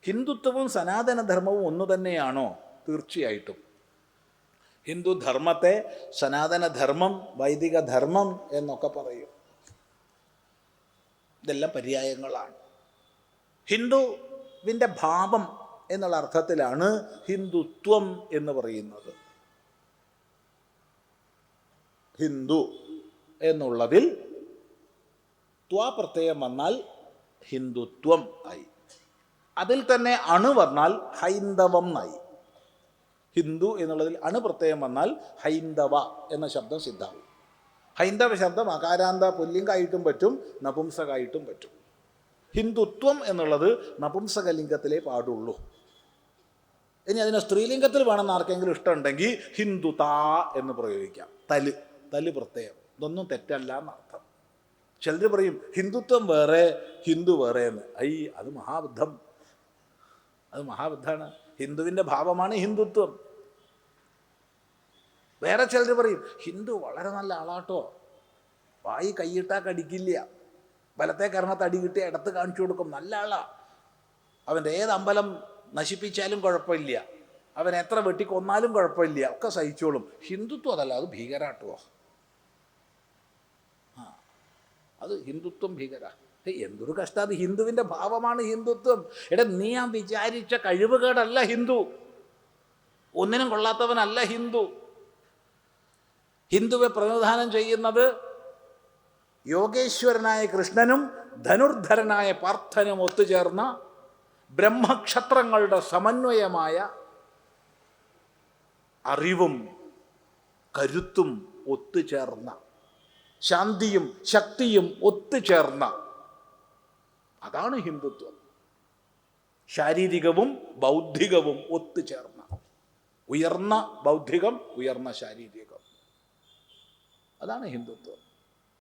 ഹിന്ദുത്വവും സനാതനധർമ്മവും ഒന്നു തന്നെയാണോ? തീർച്ചയായിട്ടും. ഹിന്ദുധർമ്മത്തെ സനാതനധർമ്മം, വൈദിക ധർമ്മം എന്നൊക്കെ പറയും. ഇതെല്ലാം പര്യായങ്ങളാണ്. ഹിന്ദുവിൻ്റെ ഭാവം എന്നുള്ള അർത്ഥത്തിലാണ് ഹിന്ദുത്വം എന്ന് പറയുന്നത്. ഹിന്ദു എന്നുള്ളതിൽ ത്വപ്രത്യയം വന്നാൽ ഹിന്ദുത്വം ആയി. അതിൽ തന്നെ അണു വന്നാൽ ഹൈന്ദവം ആയി. ഹിന്ദു എന്നുള്ളതിൽ അണുപ്രത്യയം വന്നാൽ ഹൈന്ദവ എന്ന ശബ്ദം സിദ്ധാവും. ഹൈന്ദവ ശബ്ദം അകാരാന്ത പുല്ലിംഗമായിട്ടും പറ്റും, നപുംസകമായിട്ടും പറ്റും. ഹിന്ദുത്വം എന്നുള്ളത് നപുംസകലിംഗത്തിലേ പാടുള്ളൂ. ഇനി അതിനെ സ്ത്രീലിംഗത്തിൽ വേണമെന്ന് ആർക്കെങ്കിലും ഇഷ്ടമുണ്ടെങ്കിൽ ഹിന്ദുതാ എന്ന് പ്രയോഗിക്കാം. തല് പ്രത്യയം. ഇതൊന്നും തെറ്റല്ല എന്നർത്ഥം. ചിലർ പറയും ഹിന്ദുത്വം വേറെ ഹിന്ദു വേറെ എന്ന്. അത് മഹാബദ്ധം. അത് മഹാബദ്ധാണ്. ഹിന്ദുവിൻ്റെ ഭാവമാണ് ഹിന്ദുത്വം. വേറെ ചിലർ പറയും ഹിന്ദു വളരെ നല്ല ആളാട്ടോ, വായി കൈയിട്ടാൽ കടിക്കില്ല, വലത്തെ കർണത്ത് അടി കിട്ടിയ ഇടത്ത് കാണിച്ചു കൊടുക്കും, നല്ല ആളാ, അവൻ്റെ ഏത് അമ്പലം നശിപ്പിച്ചാലും കുഴപ്പമില്ല, അവൻ എത്ര വെട്ടിക്കൊന്നാലും കുഴപ്പമില്ല, ഒക്കെ സഹിച്ചോളും. ഹിന്ദുത്വം അതല്ല, അത് ഭീകരാട്ടോ. അത് ഹിന്ദുത്വം ഭീകര. എന്തൊരു കഷ്ടം. അത് ഹിന്ദുവിൻ്റെ ഭാവമാണ് ഹിന്ദുത്വം. നീ ആ വിചാരിച്ച കഴിവുകേടല്ല ഹിന്ദു, ഒന്നിനും കൊള്ളാത്തവനല്ല ഹിന്ദു. ഹിന്ദുവെ പ്രതിനിധാനം ചെയ്യുന്നത് യോഗേശ്വരനായ കൃഷ്ണനും ധനുർധരനായ പാർത്ഥനും ഒത്തുചേർന്ന ബ്രഹ്മക്ഷത്രങ്ങളുടെ സമന്വയമായ അറിവും കരുത്തും ഒത്തുചേർന്ന, ശാന്തിയും ശക്തിയും ഒത്തുചേർന്ന, അതാണ് ഹിന്ദുത്വം. ശാരീരികവും ബൗദ്ധികവും ഒത്തുചേർന്ന, ഉയർന്ന ബൗദ്ധികം, ഉയർന്ന ശാരീരികം, അതാണ് ഹിന്ദുത്വം.